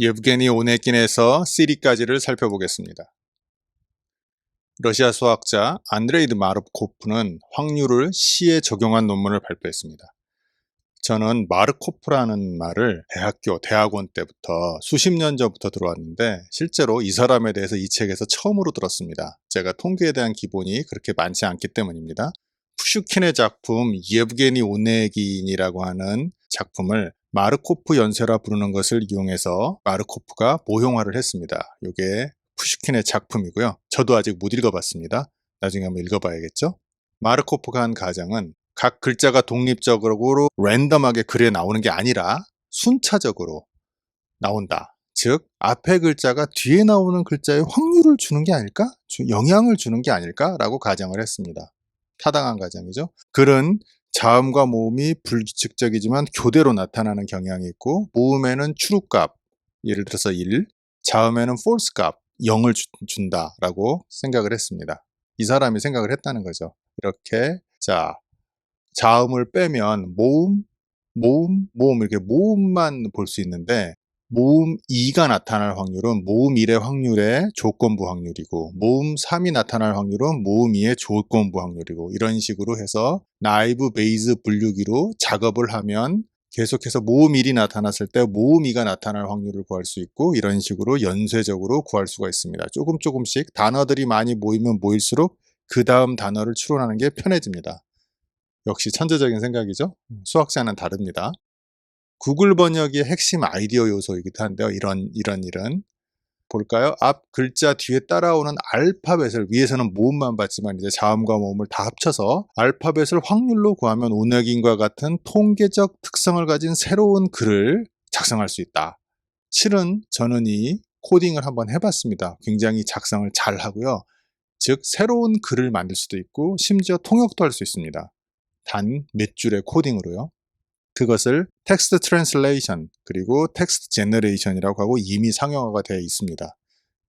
예브게니 오네긴에서 시리까지를 살펴보겠습니다. 러시아 수학자 안드레이 마르코프는 확률을 시에 적용한 논문을 발표했습니다. 저는 마르코프라는 말을 대학원 때부터 수십 년 전부터 들어왔는데 실제로 이 사람에 대해서 이 책에서 처음으로 들었습니다. 제가 통계에 대한 기본이 그렇게 많지 않기 때문입니다. 푸슈킨의 작품 예브게니 오네긴이라고 하는 작품을 마르코프 연쇄라 부르는 것을 이용해서 마르코프가 모형화를 했습니다. 이게 푸슈킨의 작품이고요. 저도 아직 못 읽어봤습니다. 나중에 한번 읽어봐야겠죠? 마르코프가 한 가정은 각 글자가 독립적으로 랜덤하게 글에 나오는 게 아니라 순차적으로 나온다. 즉 앞에 글자가 뒤에 나오는 글자에 확률을 주는 게 아닐까? 영향을 주는 게 아닐까라고 가정을 했습니다. 타당한 가정이죠. 글은 자음과 모음이 불규칙적이지만 교대로 나타나는 경향이 있고 모음에는 true값, 예를 들어서 1, 자음에는 false값, 0을 준다라고 생각을 했습니다. 이 사람이 생각을 했다는 거죠. 이렇게 자음을 빼면 모음 이렇게 모음만 볼 수 있는데 모음 2가 나타날 확률은 모음 1의 확률의 조건부 확률이고 모음 3이 나타날 확률은 모음 2의 조건부 확률이고 이런 식으로 해서 나이브 베이즈 분류기로 작업을 하면 계속해서 모음 1이 나타났을 때 모음 2가 나타날 확률을 구할 수 있고 이런 식으로 연쇄적으로 구할 수가 있습니다. 조금씩 단어들이 많이 모이면 모일수록 그 다음 단어를 추론하는 게 편해집니다. 역시 천재적인 생각이죠. 수학자는 다릅니다. 구글 번역의 핵심 아이디어 요소이기도 한데요. 이런 볼까요? 앞 글자 뒤에 따라오는 알파벳을 위에서는 모음만 봤지만 이제 자음과 모음을 다 합쳐서 알파벳을 확률로 구하면 오네긴과 같은 통계적 특성을 가진 새로운 글을 작성할 수 있다. 실은 저는 이 코딩을 한번 해봤습니다. 굉장히 작성을 잘 하고요. 즉 새로운 글을 만들 수도 있고 심지어 통역도 할 수 있습니다. 단 몇 줄의 코딩으로요. 그것을 텍스트 트랜슬레이션 그리고 텍스트 제너레이션이라고 하고 이미 상용화가 되어 있습니다.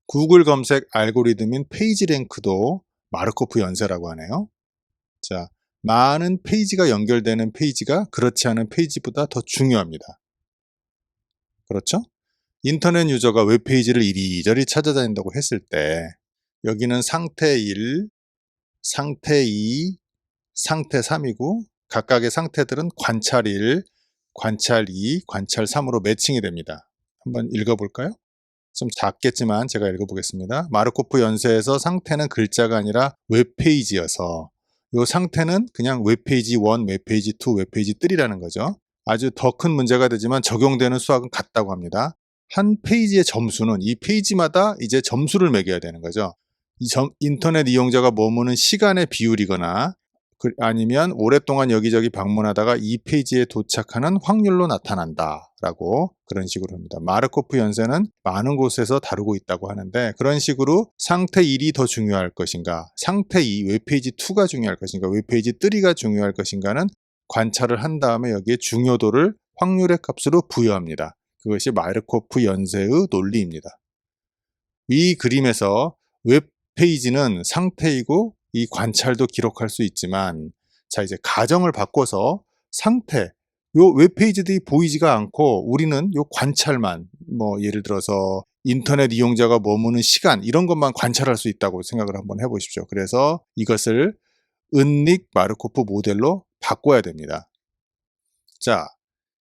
구글 검색 알고리즘인 페이지랭크도 마르코프 연쇄라고 하네요. 자, 많은 페이지가 연결되는 페이지가 그렇지 않은 페이지보다 더 중요합니다. 그렇죠? 인터넷 유저가 웹페이지를 이리저리 찾아다닌다고 했을 때 여기는 상태 1, 상태 2, 상태 3이고 각각의 상태들은 관찰 1, 관찰 2, 관찰 3으로 매칭이 됩니다. 한번 읽어볼까요? 좀 작겠지만 제가 읽어보겠습니다. 마르코프 연쇄에서 상태는 글자가 아니라 웹페이지여서 이 상태는 그냥 웹페이지 1, 웹페이지 2, 웹페이지 3라는 거죠. 아주 더 큰 문제가 되지만 적용되는 수학은 같다고 합니다. 한 페이지의 점수는 이 페이지마다 이제 점수를 매겨야 되는 거죠. 인터넷 이용자가 머무는 시간의 비율이거나 아니면 오랫동안 여기저기 방문하다가 이 페이지에 도착하는 확률로 나타난다 라고 그런 식으로 합니다. 마르코프 연쇄는 많은 곳에서 다루고 있다고 하는데 그런 식으로 상태 1이 더 중요할 것인가, 상태 2, 웹페이지 2가 중요할 것인가, 웹페이지 3가 중요할 것인가는 관찰을 한 다음에 여기에 중요도를 확률의 값으로 부여합니다. 그것이 마르코프 연쇄의 논리입니다. 이 그림에서 웹페이지는 상태이고 이 관찰도 기록할 수 있지만 자 이제 가정을 바꿔서 상태 요 웹페이지들이 보이지가 않고 우리는 요 관찰만 예를 들어서 인터넷 이용자가 머무는 시간 이런 것만 관찰할 수 있다고 생각을 한번 해보십시오. 그래서 이것을 은닉 마르코프 모델로 바꿔야 됩니다. 자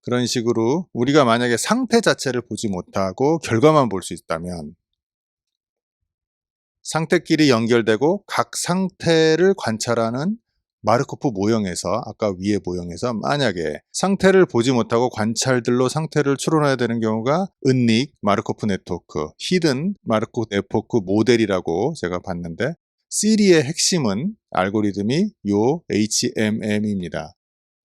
그런 식으로 우리가 만약에 상태 자체를 보지 못하고 결과만 볼 수 있다면 상태끼리 연결되고 각 상태를 관찰하는 마르코프 모형에서 아까 위의 모형에서 만약에 상태를 보지 못하고 관찰들로 상태를 추론해야 되는 경우가 은닉 마르코프 네트워크, 히든 마르코프 네트워크 모델이라고 제가 봤는데 시리의 핵심은 알고리즘이 요 HMM입니다.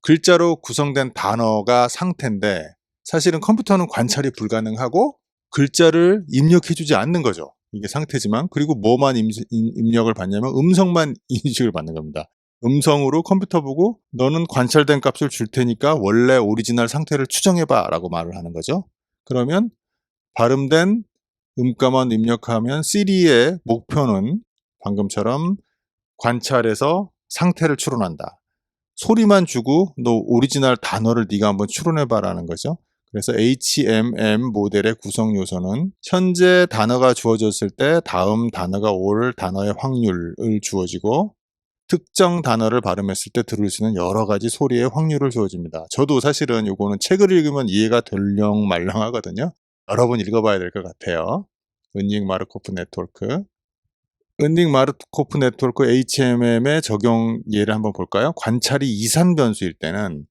글자로 구성된 단어가 상태인데 사실은 컴퓨터는 관찰이 불가능하고 글자를 입력해주지 않는 거죠. 이게 상태지만 그리고 뭐만 입력을 받냐면 음성만 인식을 받는 겁니다. 음성으로 컴퓨터 보고 너는 관찰된 값을 줄 테니까 원래 오리지널 상태를 추정해봐 라고 말을 하는 거죠. 그러면 발음된 음가만 입력하면 시리의 목표는 방금처럼 관찰해서 상태를 추론한다. 소리만 주고 너 오리지널 단어를 네가 한번 추론해봐 라는 거죠. 그래서 HMM 모델의 구성 요소는 현재 단어가 주어졌을 때 다음 단어가 올 단어의 확률을 주어지고 특정 단어를 발음했을 때 들을 수 있는 여러 가지 소리의 확률을 주어집니다. 저도 사실은 요거는 책을 읽으면 이해가 덜렁말렁하거든요. 여러 번 읽어봐야 될 것 같아요. 은닉 마르코프 네트워크. 은닉 마르코프 네트워크 HMM의 적용 예를 한번 볼까요? 관찰이 이산 변수일 때는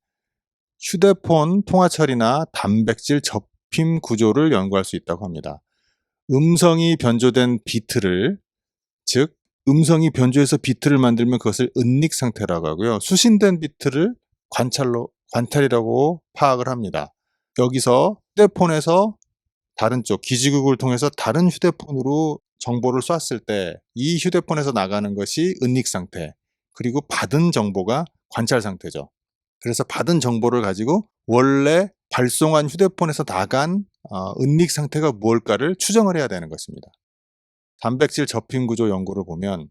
휴대폰 통화 처리나 단백질 접힘 구조를 연구할 수 있다고 합니다. 음성이 변조된 비트를, 즉 음성이 변조해서 비트를 만들면 그것을 은닉 상태라고 하고요. 수신된 비트를 관찰이라고 파악을 합니다. 여기서 휴대폰에서 다른 쪽 기지국을 통해서 다른 휴대폰으로 정보를 쐈을 때 이 휴대폰에서 나가는 것이 은닉 상태, 그리고 받은 정보가 관찰 상태죠. 그래서 받은 정보를 가지고 원래 발송한 휴대폰에서 나간 은닉 상태가 무엇일까를 추정을 해야 되는 것입니다. 단백질 접힌 구조 연구를 보면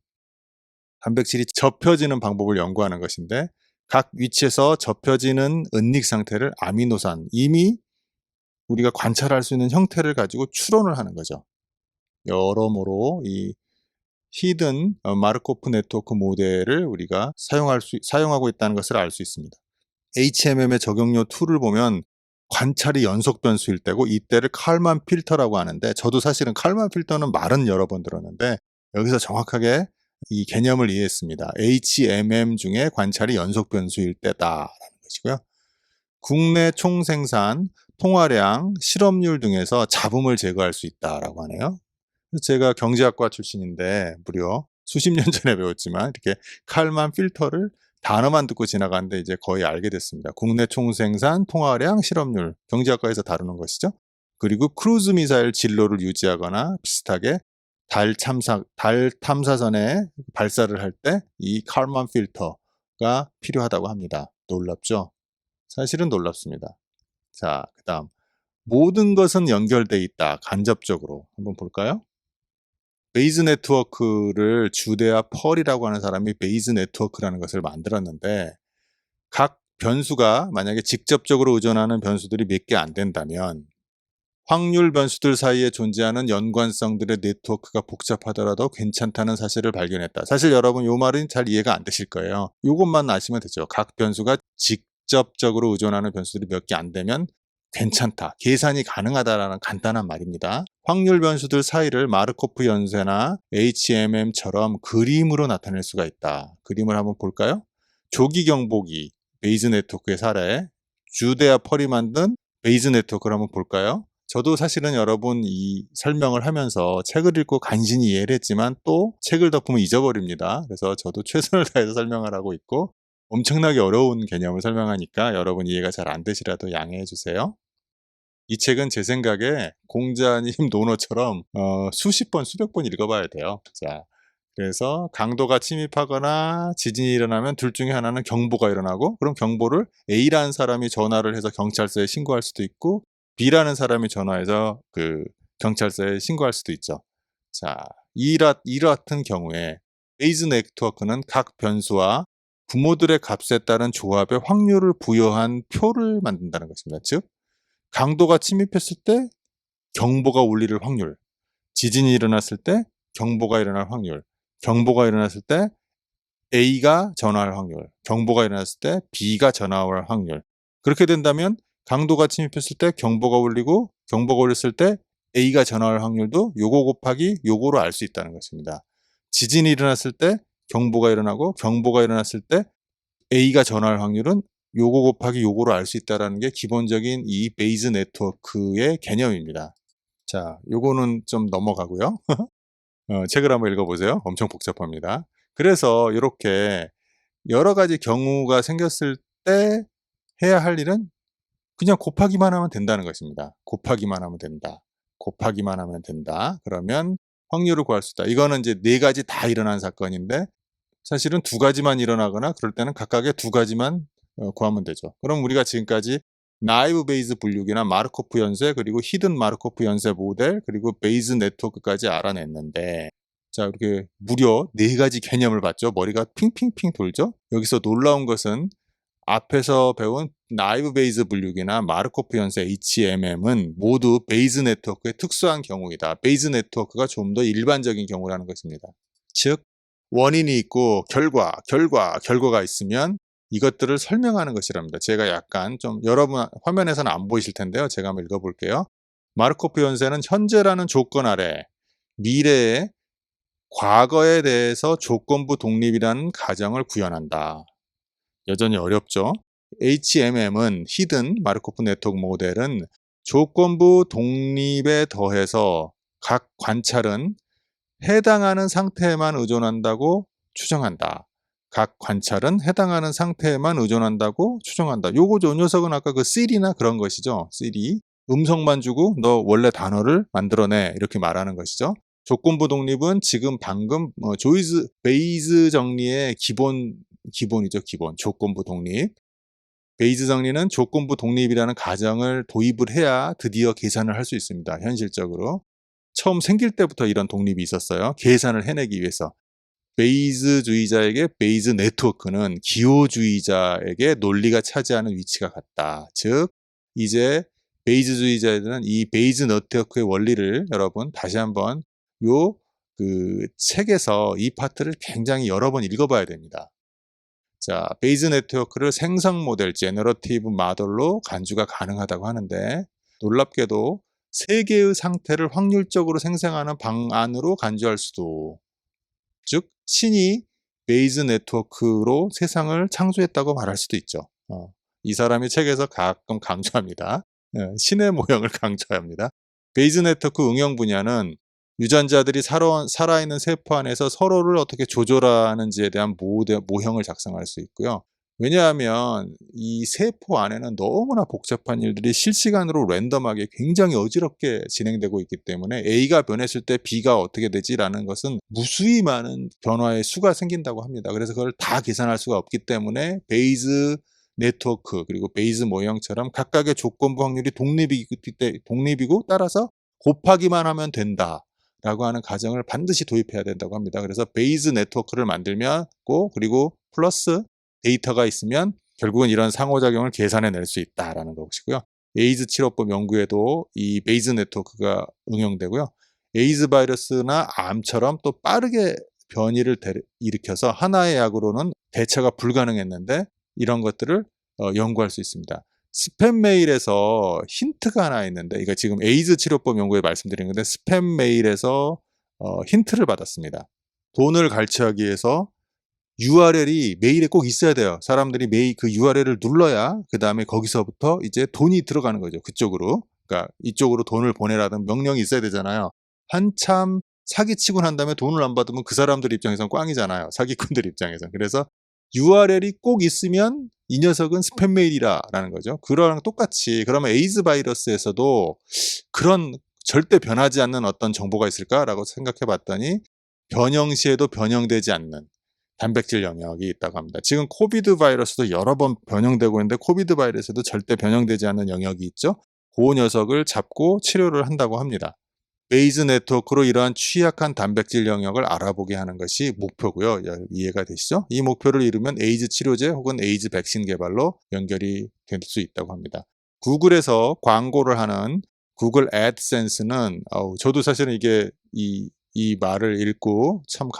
단백질이 접혀지는 방법을 연구하는 것인데 각 위치에서 접혀지는 은닉 상태를 아미노산, 이미 우리가 관찰할 수 있는 형태를 가지고 추론을 하는 거죠. 여러모로 이 히든 마르코프 네트워크 모델을 우리가 사용하고 있다는 것을 알 수 있습니다. HMM의 적용료 2를 보면 관찰이 연속 변수일 때고 이때를 칼만 필터라고 하는데, 저도 사실은 칼만 필터는 말은 여러 번 들었는데 여기서 정확하게 이 개념을 이해했습니다. HMM 중에 관찰이 연속 변수일 때다라는 것이고요. 국내 총생산, 통화량, 실업률 등에서 잡음을 제거할 수 있다라고 하네요. 제가 경제학과 출신인데 무려 수십 년 전에 배웠지만 이렇게 칼만 필터를 단어만 듣고 지나가는데 이제 거의 알게 됐습니다. 국내 총생산, 통화량, 실업률, 경제학과에서 다루는 것이죠. 그리고 크루즈 미사일 진로를 유지하거나 비슷하게 달 탐사선에 발사를 할 때 이 칼만 필터가 필요하다고 합니다. 놀랍죠? 사실은 놀랍습니다. 자, 그 다음 모든 것은 연결돼 있다. 간접적으로 한번 볼까요? 베이즈 네트워크를 주데아 펄이라고 하는 사람이 베이즈 네트워크라는 것을 만들었는데, 각 변수가 만약에 직접적으로 의존하는 변수들이 몇 개 안 된다면 확률 변수들 사이에 존재하는 연관성들의 네트워크가 복잡하더라도 괜찮다는 사실을 발견했다. 사실 여러분 이 말은 잘 이해가 안 되실 거예요. 이것만 아시면 되죠. 각 변수가 직접적으로 의존하는 변수들이 몇 개 안 되면 괜찮다, 계산이 가능하다라는 간단한 말입니다. 확률 변수들 사이를 마르코프 연쇄나 HMM처럼 그림으로 나타낼 수가 있다. 그림을 한번 볼까요? 조기 경보기 베이즈 네트워크의 사례, 주데아 펄이 만든 베이즈 네트워크를 한번 볼까요? 저도 사실은 여러분 이 설명을 하면서 책을 읽고 간신히 이해를 했지만 또 책을 덮으면 잊어버립니다. 그래서 저도 최선을 다해서 설명을 하고 있고 엄청나게 어려운 개념을 설명하니까 여러분 이해가 잘 안 되시라도 양해해 주세요. 이 책은 제 생각에 공자님 논어처럼 수십 번, 수백 번 읽어봐야 돼요. 자, 그래서 강도가 침입하거나 지진이 일어나면 둘 중에 하나는 경보가 일어나고, 그럼 경보를 A라는 사람이 전화를 해서 경찰서에 신고할 수도 있고 B라는 사람이 전화해서 그 경찰서에 신고할 수도 있죠. 자, 이 같은 경우에 베이즈 네트워크는 각 변수와 부모들의 값에 따른 조합의 확률을 부여한 표를 만든다는 것입니다. 즉, 강도가 침입했을 때 경보가 울릴 확률, 지진이 일어났을 때 경보가 일어날 확률, 경보가 일어났을 때 A가 전화할 확률, 경보가 일어났을 때 B가 전화할 확률. 그렇게 된다면 강도가 침입했을 때 경보가 울리고 경보가 울렸을 때 A가 전화할 확률도 요거 곱하기 요거로 알 수 있다는 것입니다. 지진이 일어났을 때 경보가 일어나고 경보가 일어났을 때 A가 전화할 확률은 요거 곱하기 요거로 알 수 있다는 게 기본적인 이 베이즈 네트워크의 개념입니다. 자, 요거는 좀 넘어가고요. 책을 한번 읽어보세요. 엄청 복잡합니다. 그래서 이렇게 여러 가지 경우가 생겼을 때 해야 할 일은 그냥 곱하기만 하면 된다는 것입니다. 곱하기만 하면 된다. 곱하기만 하면 된다. 그러면 확률을 구할 수 있다. 이거는 이제 4가지 다 일어난 사건인데 사실은 2가지만 일어나거나 그럴 때는 각각의 2가지만 구하면 되죠. 그럼 우리가 지금까지 나이브 베이즈 분류기나 마르코프 연쇄, 그리고 히든 마르코프 연쇄 모델, 그리고 베이즈 네트워크까지 알아냈는데, 자, 이렇게 무려 4가지 개념을 봤죠. 머리가 핑핑핑 돌죠. 여기서 놀라운 것은 앞에서 배운 나이브 베이즈 분류기나 마르코프 연쇄 HMM은 모두 베이즈 네트워크의 특수한 경우이다. 베이즈 네트워크가 좀 더 일반적인 경우라는 것입니다. 즉 원인이 있고 결과가 있으면 이것들을 설명하는 것이랍니다. 제가 약간 좀 여러분 화면에서는 안 보이실 텐데요. 제가 한번 읽어볼게요. 마르코프 연쇄는 현재라는 조건 아래 미래의 과거에 대해서 조건부 독립이라는 가정을 구현한다. 여전히 어렵죠. HMM은 히든 마르코프 네트워크 모델은 조건부 독립에 더해서 각 관찰은 해당하는 상태에만 의존한다고 추정한다. 각 관찰은 해당하는 상태에만 의존한다고 추정한다. 요거죠. 녀석은 아까 그 Siri나 그런 것이죠. Siri. 음성만 주고 너 원래 단어를 만들어내. 이렇게 말하는 것이죠. 조건부 독립은 지금 방금 베이즈 정리의 기본이죠. 기본. 조건부 독립. 베이즈 정리는 조건부 독립이라는 가정을 도입을 해야 드디어 계산을 할 수 있습니다. 현실적으로. 처음 생길 때부터 이런 독립이 있었어요. 계산을 해내기 위해서. 베이즈주의자에게 베이즈 네트워크는 기호주의자에게 논리가 차지하는 위치가 같다. 즉 이제 베이즈주의자들은 이 베이즈 네트워크의 원리를 여러분 다시 한번 요 책에서 이 파트를 굉장히 여러 번 읽어봐야 됩니다. 자, 베이즈 네트워크를 생성 모델, 제너러티브 모델로 간주가 가능하다고 하는데 놀랍게도 세 개의 상태를 확률적으로 생성하는 방안으로 간주할 수도, 즉 신이 베이즈 네트워크로 세상을 창조했다고 말할 수도 있죠. 이 사람이 책에서 가끔 강조합니다. 신의 모형을 강조합니다. 베이즈 네트워크 응용 분야는 유전자들이 살아있는 세포 안에서 서로를 어떻게 조절하는지에 대한 모형을 작성할 수 있고요. 왜냐하면 이 세포 안에는 너무나 복잡한 일들이 실시간으로 랜덤하게 굉장히 어지럽게 진행되고 있기 때문에 A가 변했을 때 B가 어떻게 되지라는 것은 무수히 많은 변화의 수가 생긴다고 합니다. 그래서 그걸 다 계산할 수가 없기 때문에 베이즈 네트워크 그리고 베이즈 모형처럼 각각의 조건부 확률이 독립이고 따라서 곱하기만 하면 된다 라고 하는 가정을 반드시 도입해야 된다고 합니다. 그래서 베이즈 네트워크를 만들면 그리고 플러스 데이터가 있으면 결국은 이런 상호작용을 계산해낼 수 있다라는 것이고요. 에이즈 치료법 연구에도 이 베이즈 네트워크가 응용되고요. 에이즈 바이러스나 암처럼 또 빠르게 변이를 일으켜서 하나의 약으로는 대처가 불가능했는데 이런 것들을 연구할 수 있습니다. 스팸 메일에서 힌트가 하나 있는데 이거 지금 에이즈 치료법 연구에 말씀드린 건데 스팸 메일에서 힌트를 받았습니다. 돈을 갈취하기 위해서 URL이 메일에 꼭 있어야 돼요. 사람들이 메일 그 URL을 눌러야 그 다음에 거기서부터 이제 돈이 들어가는 거죠. 그쪽으로. 그러니까 이쪽으로 돈을 보내라는 명령이 있어야 되잖아요. 한참 사기치고 난 다음에 돈을 안 받으면 그 사람들 입장에서는 꽝이잖아요. 사기꾼들 입장에서는. 그래서 URL이 꼭 있으면 이 녀석은 스팸 메일이라는 거죠. 그거랑 똑같이 그러면 에이즈 바이러스에서도 그런 절대 변하지 않는 어떤 정보가 있을까라고 생각해 봤더니 변형 시에도 변형되지 않는 단백질 영역이 있다고 합니다. 지금 코비드 바이러스도 여러 번 변형되고 있는데 코비드 바이러스에도 절대 변형되지 않는 영역이 있죠. 그 녀석을 잡고 치료를 한다고 합니다. 베이즈 네트워크로 이러한 취약한 단백질 영역을 알아보게 하는 것이 목표고요. 이해가 되시죠? 이 목표를 이루면 에이즈 치료제 혹은 에이즈 백신 개발로 연결이 될 수 있다고 합니다. 구글에서 광고를 하는 구글 애드센스는 저도 사실은 이게 이 말을 읽고 참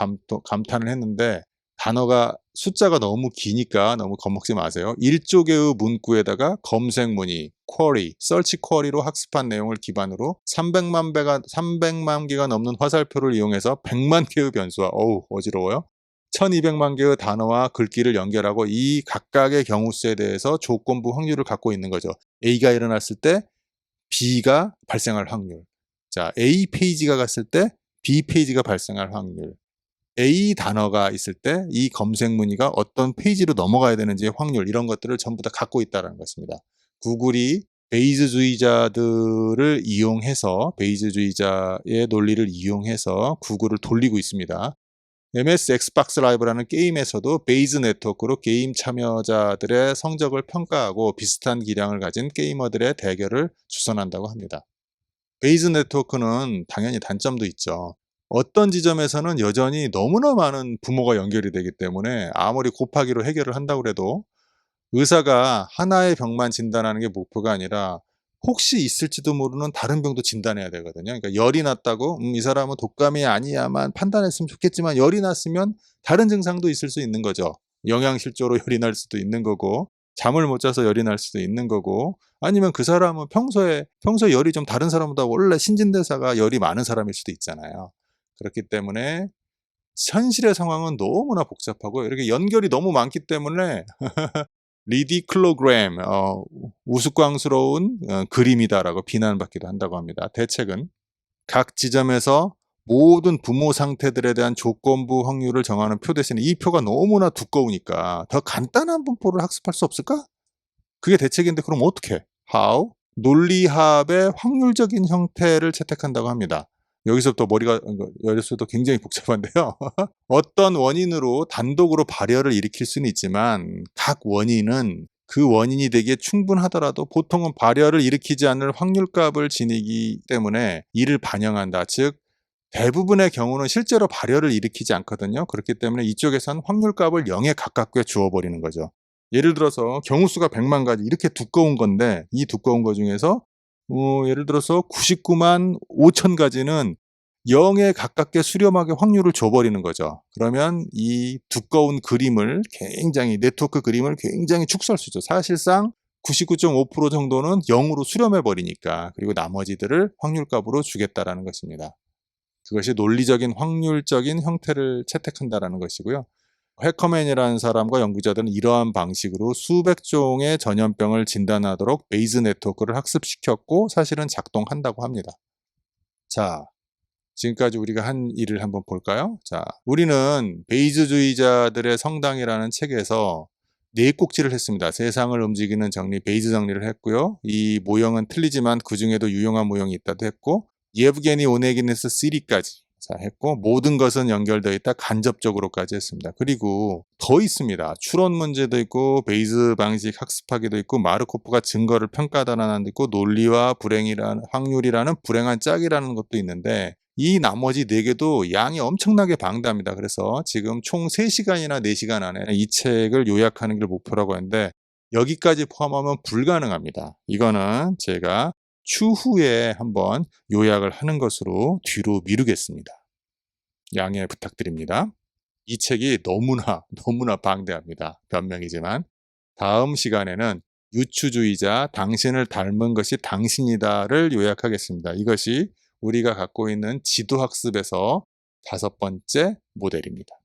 감탄을 했는데 단어가 숫자가 너무 기니까 너무 겁먹지 마세요. 1조 개의 문구에다가 검색 문의, 쿼리, 서치 쿼리로 학습한 내용을 기반으로 300만 개가 넘는 화살표를 이용해서 100만 개의 변수와 어지러워요. 1200만 개의 단어와 글귀를 연결하고 이 각각의 경우수에 대해서 조건부 확률을 갖고 있는 거죠. A가 일어났을 때 B가 발생할 확률. 자, A 페이지가 갔을 때 B 페이지가 발생할 확률. A 단어가 있을 때 이 검색 문의가 어떤 페이지로 넘어가야 되는지의 확률 이런 것들을 전부 다 갖고 있다는 것입니다. 구글이 베이즈주의자들을 이용해서 베이즈주의자의 논리를 이용해서 구글을 돌리고 있습니다. MS 엑스박스 라이브라는 게임에서도 베이즈 네트워크로 게임 참여자들의 성적을 평가하고 비슷한 기량을 가진 게이머들의 대결을 주선한다고 합니다. 베이즈 네트워크는 당연히 단점도 있죠. 어떤 지점에서는 여전히 너무나 많은 부모가 연결이 되기 때문에 아무리 곱하기로 해결을 한다고 해도 의사가 하나의 병만 진단하는 게 목표가 아니라 혹시 있을지도 모르는 다른 병도 진단해야 되거든요. 그러니까 열이 났다고 '이 사람은 독감이 아니야만 판단했으면 좋겠지만 열이 났으면 다른 증상도 있을 수 있는 거죠. 영양실조로 열이 날 수도 있는 거고 잠을 못 자서 열이 날 수도 있는 거고 아니면 그 사람은 평소에 열이 좀 다른 사람보다 원래 신진대사가 열이 많은 사람일 수도 있잖아요. 그렇기 때문에 현실의 상황은 너무나 복잡하고 이렇게 연결이 너무 많기 때문에 리디클로그램 우스꽝스러운 그림이다라고 비난받기도 한다고 합니다. 대책은 각 지점에서 모든 부모 상태들에 대한 조건부 확률을 정하는 표 대신에 이 표가 너무나 두꺼우니까 더 간단한 분포를 학습할 수 없을까? 그게 대책인데 그럼 어떻게? How? 논리합의 확률적인 형태를 채택한다고 합니다. 여기서부터 머리가 여기서부터 굉장히 복잡한데요. 어떤 원인으로 단독으로 발열을 일으킬 수는 있지만 각 원인은 그 원인이 되기에 충분하더라도 보통은 발열을 일으키지 않을 확률값을 지니기 때문에 이를 반영한다. 즉 대부분의 경우는 실제로 발열을 일으키지 않거든요. 그렇기 때문에 이쪽에선 확률값을 0에 가깝게 주어 버리는 거죠. 예를 들어서 경우 수가 100만 가지 이렇게 두꺼운 건데 이 두꺼운 거 중에서 예를 들어서 99만 5천 가지는 0에 가깝게 수렴하게 확률을 줘 버리는 거죠. 그러면 이 두꺼운 그림을 굉장히 네트워크 그림을 굉장히 축소할 수 있죠. 사실상 99.5% 정도는 0으로 수렴해 버리니까. 그리고 나머지들을 확률값으로 주겠다라는 것입니다. 그것이 논리적인 확률적인 형태를 채택한다라는 것이고요. 해커맨이라는 사람과 연구자들은 이러한 방식으로 수백 종의 전염병을 진단하도록 베이즈 네트워크를 학습시켰고 사실은 작동한다고 합니다. 자, 지금까지 우리가 한 일을 한번 볼까요? 자, 우리는 베이즈주의자들의 성당이라는 책에서 네 꼭지를 했습니다. 세상을 움직이는 정리, 베이즈 정리를 했고요. 이 모형은 틀리지만 그 중에도 유용한 모형이 있다도 했고 예브게니 오네기네스 시리까지 했고 모든 것은 연결되어 있다 간접적으로까지 했습니다. 그리고 더 있습니다. 추론 문제도 있고 베이즈 방식 학습하기도 있고 마르코프가 증거를 평가하다라는 것도 있고 논리와 불행이라는 확률이라는 불행한 짝이라는 것도 있는데 이 나머지 4개도 양이 엄청나게 방대합니다. 그래서 지금 총 3시간이나 4시간 안에 이 책을 요약하는 걸 목표라고 했는데 여기까지 포함하면 불가능합니다. 이거는 제가 추후에 한번 요약을 하는 것으로 뒤로 미루겠습니다. 양해 부탁드립니다. 이 책이 너무나 방대합니다. 변명이지만 다음 시간에는 유추주의자 당신을 닮은 것이 당신이다를 요약하겠습니다. 이것이 우리가 갖고 있는 지도학습에서 5번째 모델입니다.